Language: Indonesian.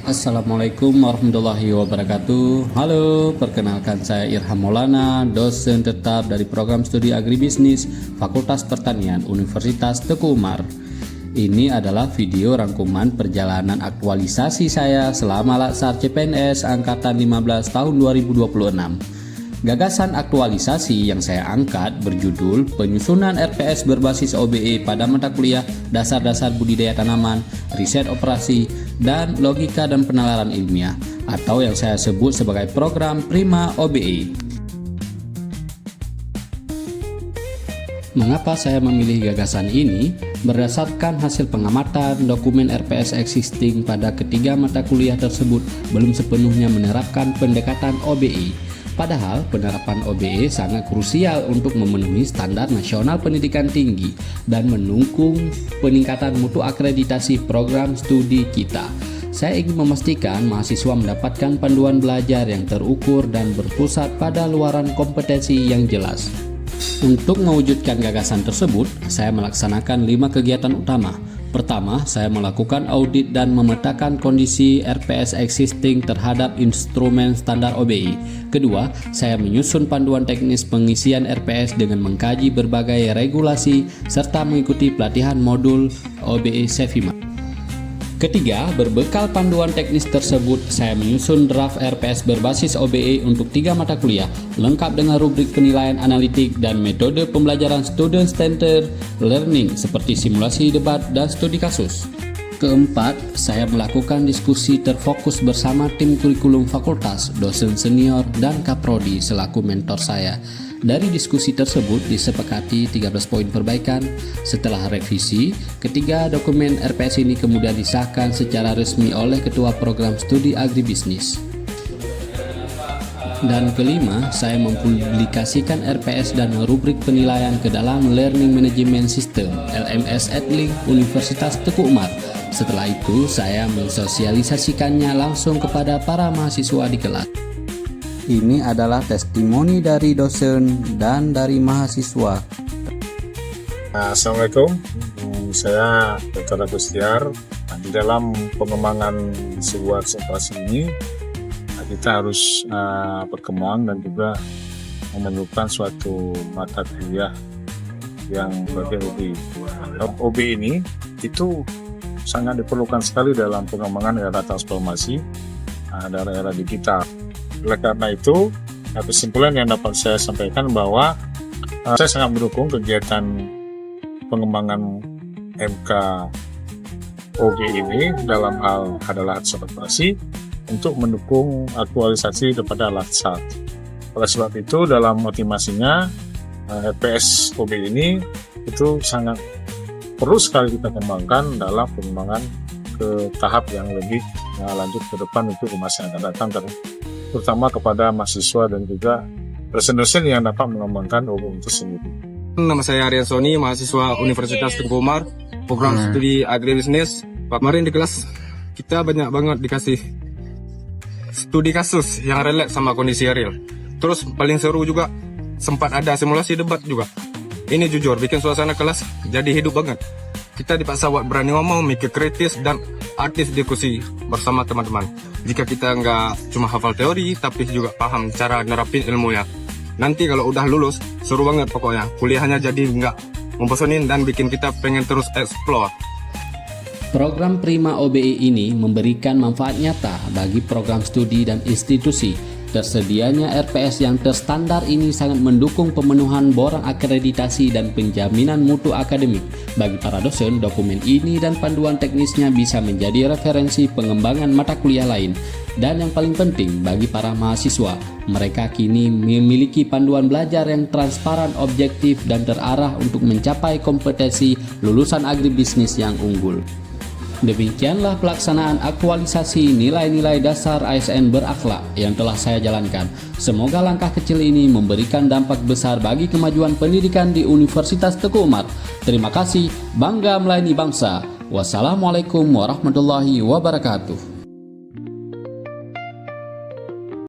Assalamualaikum warahmatullahi wabarakatuh. Halo, perkenalkan saya Irham Maulana, dosen tetap dari program studi agribisnis Fakultas Pertanian Universitas Teguh Umar. Ini adalah video rangkuman perjalanan aktualisasi saya selama Latsar CPNS Angkatan 15 tahun 2026. Gagasan aktualisasi yang saya angkat berjudul Penyusunan RPS berbasis OBE pada mata kuliah Dasar-dasar Budidaya Tanaman, Riset Operasi, dan Logika dan Penalaran Ilmiah, atau yang saya sebut sebagai program Prima OBE. Mengapa saya memilih gagasan ini? Berdasarkan hasil pengamatan, dokumen RPS existing pada ketiga mata kuliah tersebut belum sepenuhnya menerapkan pendekatan OBE. Padahal penerapan OBE sangat krusial untuk memenuhi standar nasional pendidikan tinggi dan mendukung peningkatan mutu akreditasi program studi kita. Saya ingin memastikan mahasiswa mendapatkan panduan belajar yang terukur dan berpusat pada luaran kompetensi yang jelas. Untuk mewujudkan gagasan tersebut, saya melaksanakan 5 kegiatan utama. Pertama, saya melakukan audit dan memetakan kondisi RPS existing terhadap instrumen standar OBE. Kedua, saya menyusun panduan teknis pengisian RPS dengan mengkaji berbagai regulasi serta mengikuti pelatihan modul OBE Sevima. Ketiga, berbekal panduan teknis tersebut, saya menyusun draft RPS berbasis OBE untuk 3 mata kuliah, lengkap dengan rubrik penilaian analitik dan metode pembelajaran student-centered learning seperti simulasi debat dan studi kasus. Keempat, saya melakukan diskusi terfokus bersama tim kurikulum fakultas, dosen senior, dan kaprodi selaku mentor saya. Dari diskusi tersebut disepakati 13 poin perbaikan. Setelah revisi, ketiga dokumen RPS ini kemudian disahkan secara resmi oleh Ketua Program Studi Agribisnis. Dan kelima, saya mempublikasikan RPS dan rubrik penilaian ke dalam Learning Management System LMS @link Universitas Teguh Umar. Setelah itu, saya mensosialisasikannya langsung kepada para mahasiswa di kelas. Ini adalah testimoni dari dosen dan dari mahasiswa. Assalamualaikum, saya Dr. Agustiar. Di dalam pengembangan sebuah operasi ini, kita harus berkembang dan juga memerlukan suatu mata kuliah yang berbeda. OB ini itu sangat diperlukan sekali dalam pengembangan era transformasi dari era digital. Oleh karena itu, kesimpulan yang dapat saya sampaikan bahwa saya sangat mendukung kegiatan pengembangan MK OG ini dalam hal adalah operasi untuk mendukung aktualisasi daripada Latsar. Oleh sebab itu, dalam optimasinya RPS OB ini itu sangat perlu sekali kita kembangkan dalam pengembangan ke tahap yang lebih lanjut ke depan untuk masa yang akan datang, terutama kepada mahasiswa dan juga dosen-dosen yang dapat mengembangkan OBE itu sendiri. Nama saya Aryan Sony, mahasiswa Universitas Teguh Umar, program studi agribisnis. Kemarin di kelas kita banyak banget dikasih studi kasus yang relate sama kondisi real. Terus paling seru juga sempat ada simulasi debat juga. Ini jujur bikin suasana kelas jadi hidup banget. Kita dipaksa buat berani ngomong, mikir kritis, dan aktif diskusi bersama teman-teman. Jika kita nggak cuma hafal teori, tapi juga paham cara nerapin ilmunya. Nanti kalau udah lulus, seru banget pokoknya. Kuliahnya jadi nggak membosanin dan bikin kita pengen terus explore. Program Prima OBE ini memberikan manfaat nyata bagi program studi dan institusi. Tersedianya RPS yang terstandar ini sangat mendukung pemenuhan borang akreditasi dan penjaminan mutu akademik. Bagi para dosen, dokumen ini dan panduan teknisnya bisa menjadi referensi pengembangan mata kuliah lain. Dan yang paling penting bagi para mahasiswa, mereka kini memiliki panduan belajar yang transparan, objektif, dan terarah untuk mencapai kompetensi lulusan agribisnis yang unggul. Demikianlah pelaksanaan aktualisasi nilai-nilai dasar ASN berakhlak yang telah saya jalankan. Semoga langkah kecil ini memberikan dampak besar bagi kemajuan pendidikan di Universitas Teguh Umar. Terima kasih, bangga melayani bangsa. Wassalamualaikum warahmatullahi wabarakatuh.